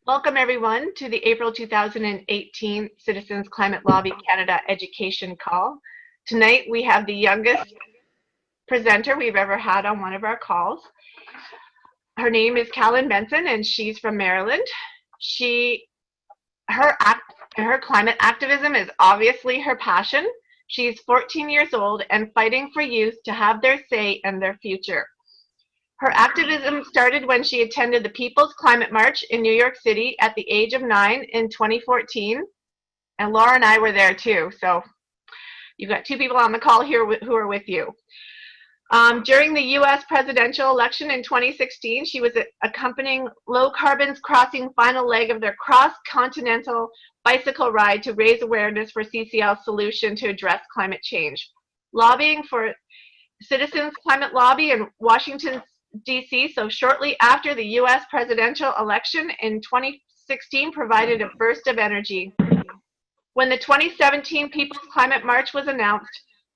Welcome everyone to the April 2018 Citizens Climate Lobby Canada Education Call. Tonight we have the youngest presenter we've ever had on one of our calls. Her name is Kallan Benson and she's from Maryland. Her climate activism is obviously her passion. She's 14 years old and fighting for youth to have their say and their future. Her activism started when she attended the People's Climate March in New York City at the age of 9 in 2014. And Laura and I were there too. So you've got two people on the call here who are with you. During the US presidential election in 2016, she was accompanying Low Carbon's crossing final leg of their cross-continental bicycle ride to raise awareness for CCL's solution to address climate change. Lobbying for Citizens Climate Lobby in Washington, D.C., so shortly after the U.S. presidential election in 2016 provided a burst of energy. When the 2017 People's Climate March was announced,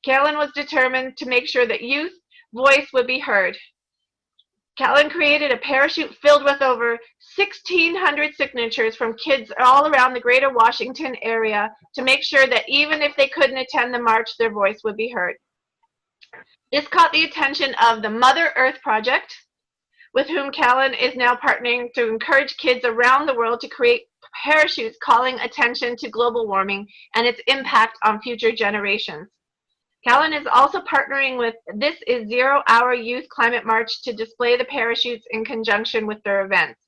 Kallan was determined to make sure that youth voice would be heard. Kallan created a parachute filled with over 1,600 signatures from kids all around the greater Washington area to make sure that even if they couldn't attend the march, their voice would be heard. This caught the attention of the Mother Earth Project, with whom Kallan is now partnering to encourage kids around the world to create parachutes calling attention to global warming and its impact on future generations. Kallan is also partnering with This Is 0 Hour Youth Climate March to display the parachutes in conjunction with their events.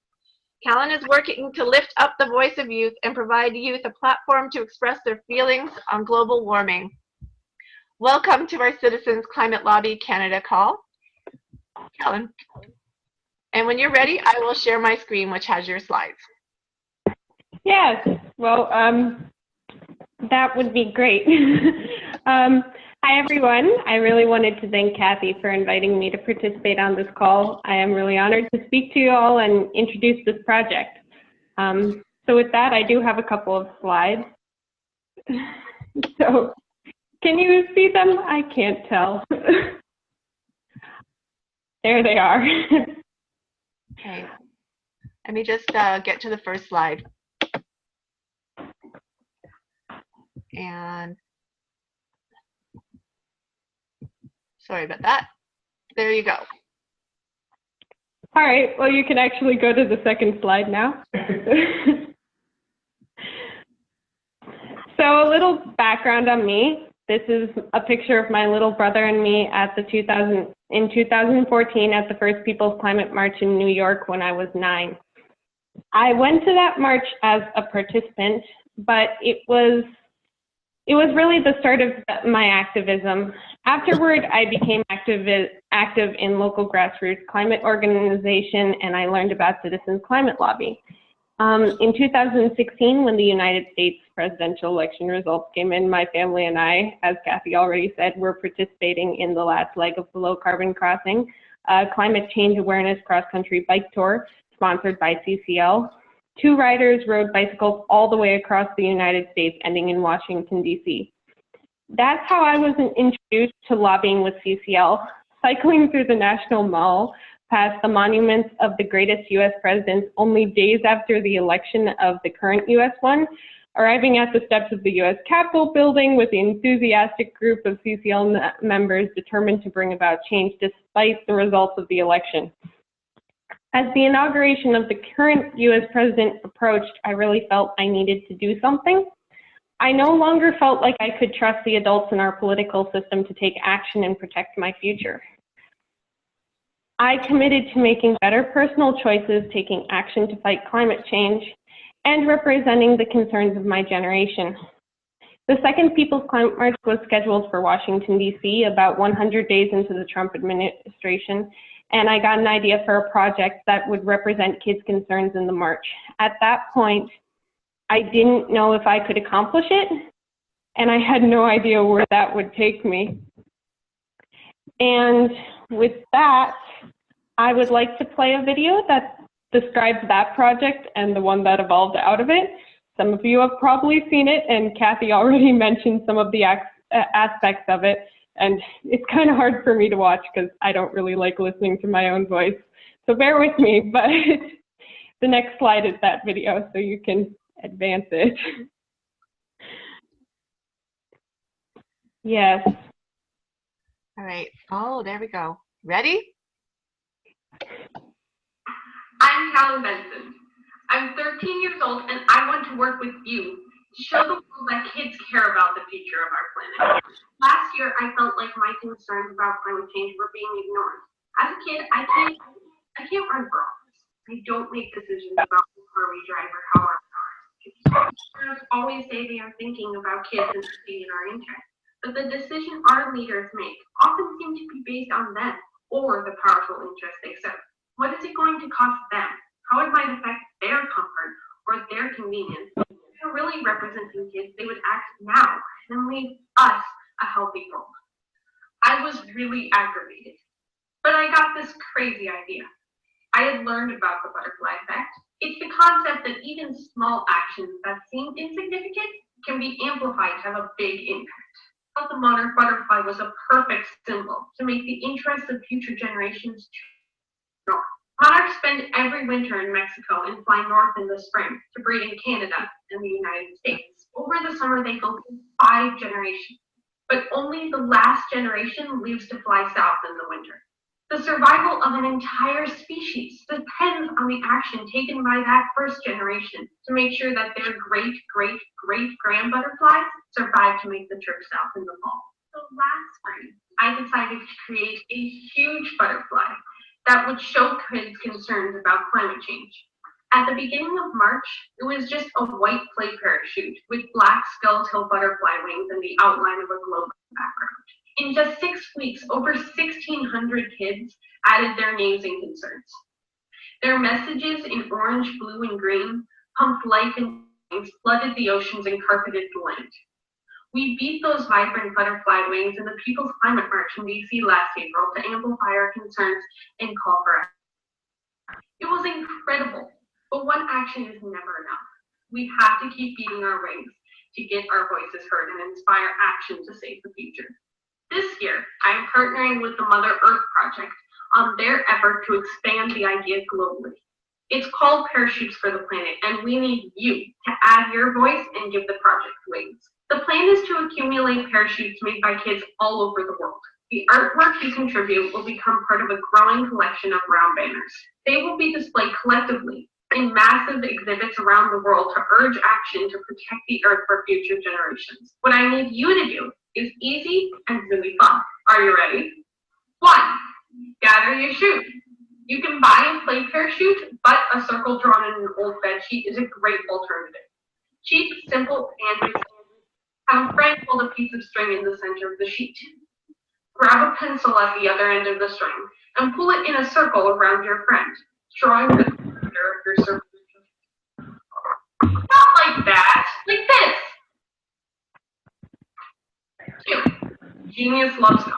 Kallan is working to lift up the voice of youth and provide youth a platform to express their feelings on global warming. Welcome to our Citizens Climate Lobby Canada call, Kallan. And when you're ready, I will share my screen, which has your slides. Yes, well, that would be great. Hi, everyone. I really wanted to thank Kathy for inviting me to participate on this call. I am really honored to speak to you all and introduce this project. So with that, I do have a couple of slides. So, can you see them? I can't tell. There they are. Okay. Let me just get to the first slide. And sorry about that. There you go. All right. Well, you can actually go to the second slide now. So a little background on me. This is a picture of my little brother and me at the 2014 at the first People's Climate March in New York when I was 9. I went to that march as a participant, but it was really the start of my activism. Afterward, I became active in local grassroots climate organization, and I learned about Citizens Climate Lobby. In 2016, when the United States presidential election results came in, my family and I, as Kathy already said, were participating in the last leg of the Low Carbon Crossing, climate change awareness cross-country bike tour sponsored by CCL. 2 riders rode bicycles all the way across the United States, ending in Washington, D.C. That's how I was introduced to lobbying with CCL, cycling through the National Mall past the monuments of the greatest U.S. presidents only days after the election of the current U.S. one, arriving at the steps of the U.S. Capitol building with the enthusiastic group of CCL members determined to bring about change despite the results of the election. As the inauguration of the current U.S. president approached, I really felt I needed to do something. I no longer felt like I could trust the adults in our political system to take action and protect my future. I committed to making better personal choices, taking action to fight climate change, and representing the concerns of my generation. The second People's Climate March was scheduled for Washington, D.C. about 100 days into the Trump administration, and I got an idea for a project that would represent kids' concerns in the march. At that point, I didn't know if I could accomplish it, and I had no idea where that would take me. And with that, I would like to play a video that describes that project and the one that evolved out of it. Some of you have probably seen it, and Kathy already mentioned some of the aspects of it, and it's kind of hard for me to watch because I don't really like listening to my own voice. So bear with me, but The next slide is that video, so you can advance it. Yes. All right. Oh, there we go. Ready? I'm Kallan Benson. I'm 13 years old and I want to work with you to show the world that kids care about the future of our planet. Last year, I felt like my concerns about climate change were being ignored. As a kid, I can't run for office. I don't make decisions about the car we drive or how our cars. Parents always say they are thinking about kids and acting in our interest. But the decision our leaders make often seem to be based on them or the powerful interests they serve. What is it going to cost them? How it might affect their comfort or their convenience? If they're really representing kids, they would act now and leave us a healthy world. I was really aggravated, but I got this crazy idea. I had learned about the butterfly effect. It's the concept that even small actions that seem insignificant can be amplified to have a big impact. I thought the monarch butterfly was a perfect symbol to make the interests of future generations north. Monarchs spend every winter in Mexico and fly north in the spring to breed in Canada and the United States. Over the summer, they go through 5 generations, but only the last generation leaves to fly south in the winter. The survival of an entire species depends on the action taken by that first generation to make sure that their great-great-great-grand butterflies survive to make the trip south in the fall. So last spring, I decided to create a huge butterfly that would show kids concerns about climate change. At the beginning of March, it was just a white play parachute with black skeletal butterfly wings and the outline of a globe background. In just 6 weeks, over 1,600 kids added their names and concerns. Their messages in orange, blue, and green pumped life and flooded the oceans and carpeted the land. We beat those vibrant butterfly wings in the People's Climate March in DC last April to amplify our concerns and call for action. It was incredible, but one action is never enough. We have to keep beating our wings to get our voices heard and inspire action to save the future. This year, I'm partnering with the Mother Earth Project on their effort to expand the idea globally. It's called Parachutes for the Planet, and we need you to add your voice and give the project wings. The plan is to accumulate parachutes made by kids all over the world. The artwork you contribute will become part of a growing collection of brown banners. They will be displayed collectively in massive exhibits around the world to urge action to protect the Earth for future generations. What I need you to do is easy and really fun. Are you ready? 1. Gather your chute. You can buy a play parachute, but a circle drawn in an old bed sheet is a great alternative. Cheap, simple, and have a friend hold a piece of string in the center of the sheet. Grab a pencil at the other end of the string and pull it in a circle around your friend, drawing the center of your circle. Not like that, like this. 2. Genius loves coffee.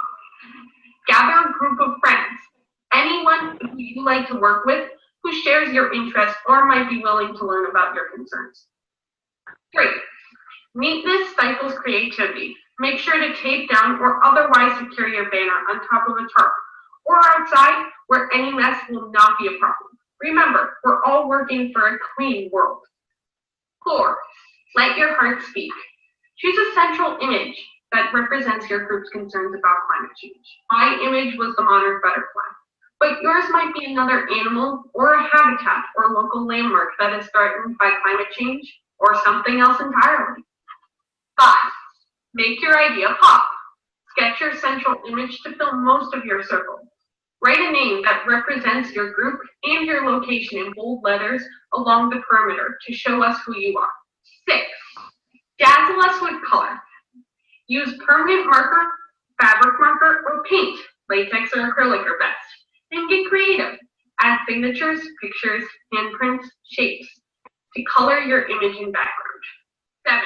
Gather a group of friends, anyone who you like to work with, who shares your interests or might be willing to learn about your concerns. 3. Neatness stifles creativity. Make sure to tape down or otherwise secure your banner on top of a tarp or outside where any mess will not be a problem. Remember, we're all working for a clean world. 4. Let your heart speak. Choose a central image that represents your group's concerns about climate change. My image was the monarch butterfly, but yours might be another animal or a habitat or local landmark that is threatened by climate change or something else entirely. 5. Make your idea pop. Sketch your central image to fill most of your circle. Write a name that represents your group and your location in bold letters along the perimeter to show us who you are. 6. Dazzle us with color. Use permanent marker, fabric marker, or paint. Latex or acrylic are best. And get creative. Add signatures, pictures, handprints, shapes to color your image and background. 7.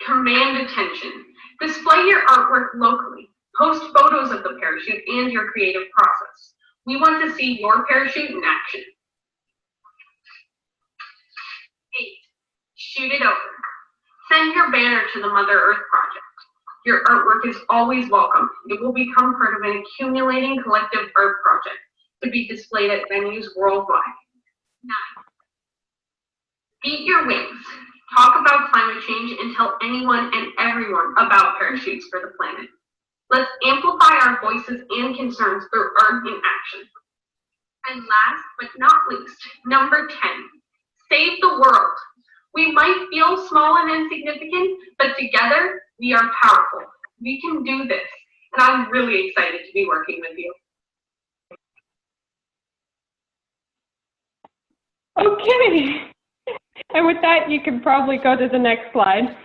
Command attention. Display your artwork locally. Post photos of the parachute and your creative process. We want to see your parachute in action. 8. Shoot it over. Send your banner to the Mother Earth Project. Your artwork is always welcome. It will become part of an accumulating collective art project to be displayed at venues worldwide. 9. Beat your wings. Talk about climate change and tell anyone and everyone about parachutes for the planet. Let's amplify our voices and concerns through art in action. And last but not least, number 10, save the world. We might feel small and insignificant, but together we are powerful. We can do this, and I'm really excited to be working with you. Okay. And with that, you can probably go to the next slide.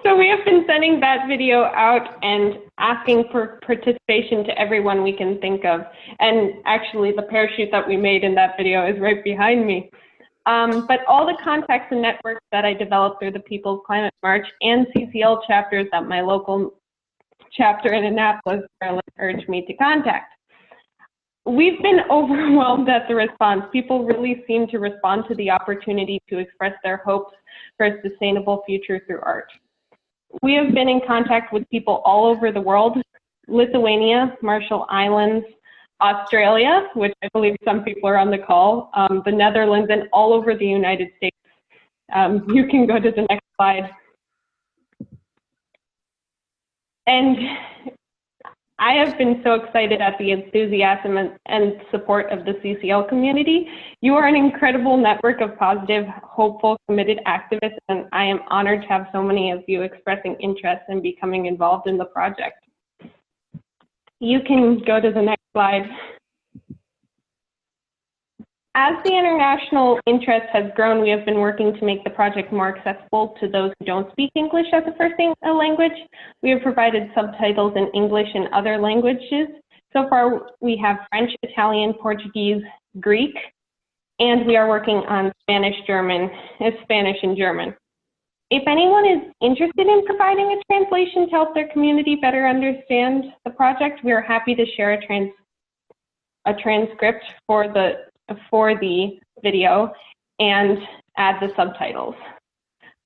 So we have been sending that video out and asking for participation to everyone we can think of. And actually, the parachute that we made in that video is right behind me. But all the contacts and networks that I developed through the People's Climate March and CCL chapters at my local chapter in Annapolis, Maryland, urged me to contact. We've been overwhelmed at the response. People really seem to respond to the opportunity to express their hopes for a sustainable future through art. We have been in contact with people all over the world: Lithuania, Marshall Islands, Australia, which I believe some people are on the call, the Netherlands, and all over the United States. You can go to the next slide. And I have been so excited at the enthusiasm and support of the CCL community. You are an incredible network of positive, hopeful, committed activists, and I am honored to have so many of you expressing interest in becoming involved in the project. You can go to the next slide. As the international interest has grown, we have been working to make the project more accessible to those who don't speak English as a first language. We have provided subtitles in English and other languages. So far, we have French, Italian, Portuguese, Greek, and we are working on Spanish and German. If anyone is interested in providing a translation to help their community better understand the project, we are happy to share a transcript for the video and add the subtitles.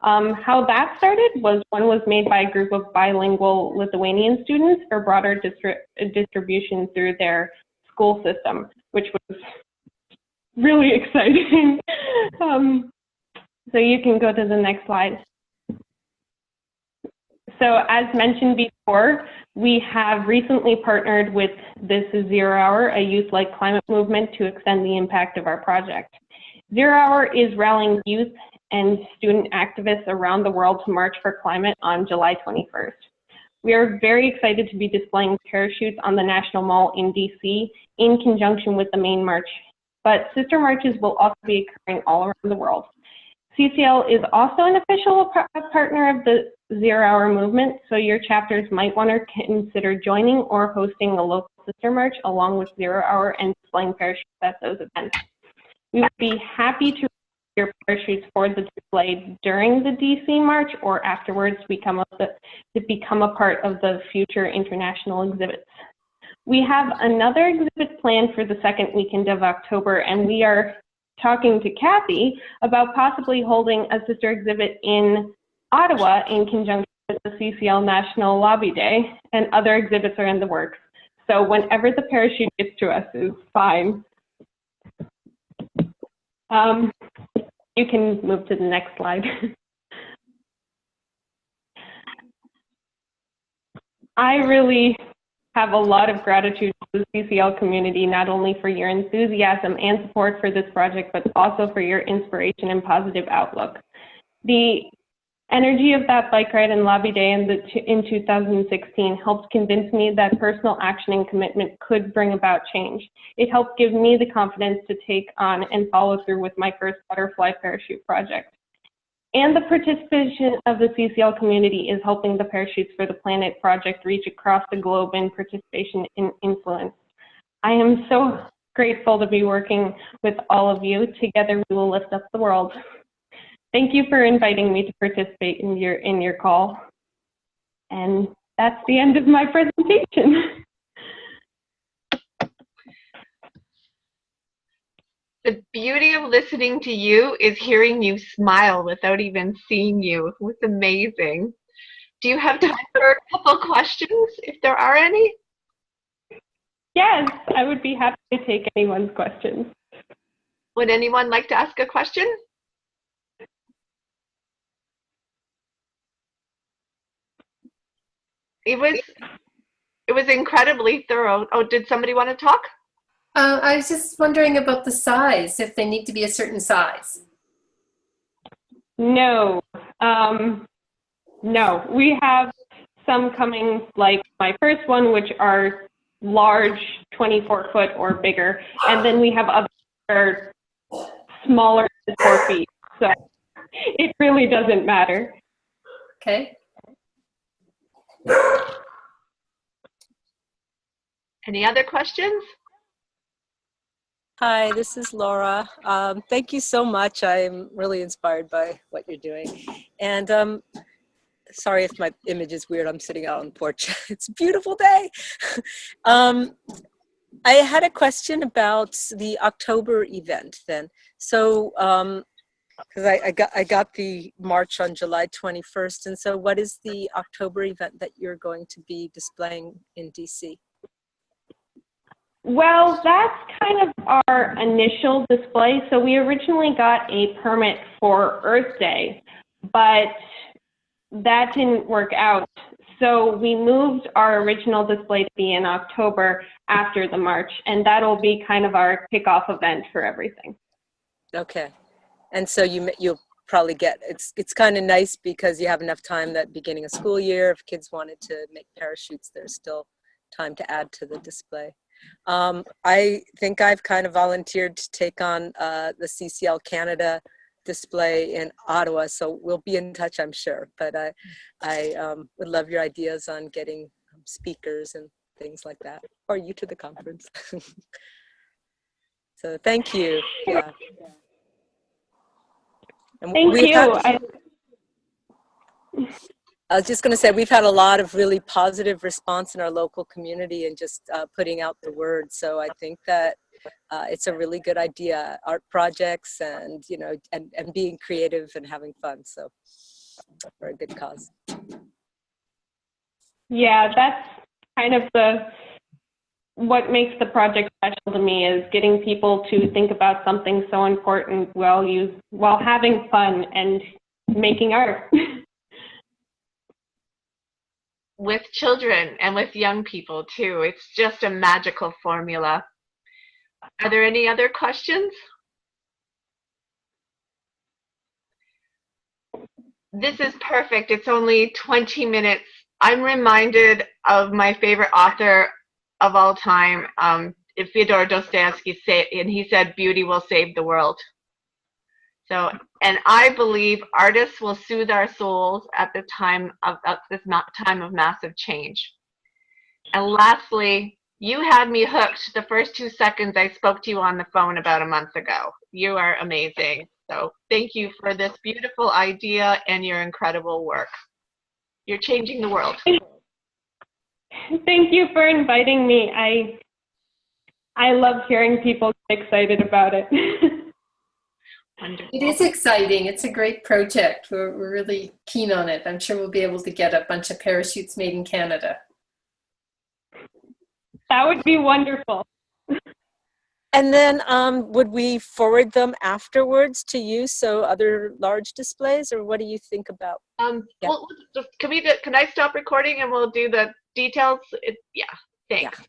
How that started was one was made by a group of bilingual Lithuanian students for broader distribution through their school system, which was really exciting. So you can go to the next slide. So as mentioned before, we have recently partnered with This Is 0 Hour, a youth-led climate movement, to extend the impact of our project. 0 Hour is rallying youth and student activists around the world to march for climate on July 21st. We are very excited to be displaying parachutes on the National Mall in DC in conjunction with the main march, but sister marches will also be occurring all around the world. CCL is also an official partner of the 0 Hour movement, so your chapters might want to consider joining or hosting a local sister march along with 0 Hour and displaying parachutes at those events. We would be happy to your parachutes for the display during the DC march or afterwards to become a part of the future international exhibits. We have another exhibit planned for the second weekend of October, and we are talking to Kathy about possibly holding a sister exhibit in Ottawa in conjunction with the CCL National Lobby Day, and other exhibits are in the works. So whenever the parachute gets to us is fine. You can move to the next slide. I really have a lot of gratitude to the CCL community, not only for your enthusiasm and support for this project, but also for your inspiration and positive outlook. The energy of that bike ride and lobby day in 2016 helped convince me that personal action and commitment could bring about change. It helped give me the confidence to take on and follow through with my first butterfly parachute project. And the participation of the CCL community is helping the Parachutes for the Planet project reach across the globe in participation and influence. I am so grateful to be working with all of you. Together we will lift up the world. Thank you for inviting me to participate in your call. And that's the end of my presentation. The beauty of listening to you is hearing you smile without even seeing you. It was amazing. Do you have time for a couple questions, if there are any? Yeah, Yes, I would be happy to take anyone's questions. Would anyone like to ask a question? It was incredibly thorough. Oh, did somebody want to talk? I was just wondering about the size, if they need to be a certain size. No, no. We have some coming, like my first one, which are large, 24-foot or bigger, and then we have others that are smaller than 4 feet. So it really doesn't matter. Okay. Any other questions? Hi, this is Laura. Thank you so much. I'm really inspired by what you're doing. And sorry if my image is weird. I'm sitting out on the porch. It's a beautiful day. I had a question about the October event then. So, because I got the march on July 21st. And so what is the October event that you're going to be displaying in DC? Well, that's kind of our initial display. So we originally got a permit for Earth Day, but that didn't work out. So we moved our original display to be in October after the march, and that'll be kind of our kickoff event for everything. Okay. And so you'll probably get, it's kind of nice because you have enough time that beginning of school year, if kids wanted to make parachutes, there's still time to add to the display. I think I've kind of volunteered to take on the CCL Canada display in Ottawa, so we'll be in touch, I'm sure. But I would love your ideas on getting speakers and things like that, or you to the conference. So thank you. Yeah. And Thank you. I was just going to say, we've had a lot of really positive response in our local community and just putting out the word. So I think that it's a really good idea, art projects and, you know, and being creative and having fun. So for a good cause. Yeah, that's kind of what makes the project special to me, is getting people to think about something so important while having fun and making art. With children and with young people too. It's just a magical formula. Are there any other questions? This is perfect. It's only 20 minutes. I'm reminded of my favorite author of all time, Fyodor Dostoevsky, and he said, "Beauty will save the world." So, and I believe artists will soothe our souls at the time of this time of massive change. And lastly, you had me hooked the first 2 seconds I spoke to you on the phone about a month ago. You are amazing. So thank you for this beautiful idea and your incredible work. You're changing the world. Thank you for inviting me. I love hearing people get excited about it. Wonderful. It is exciting. It's a great project. We're really keen on it. I'm sure we'll be able to get a bunch of parachutes made in Canada. That would be wonderful. And then would we forward them afterwards to you, so other large displays, or what do you think about? Yeah. Well, can I stop recording and we'll do the details? Yeah, thanks. Yeah.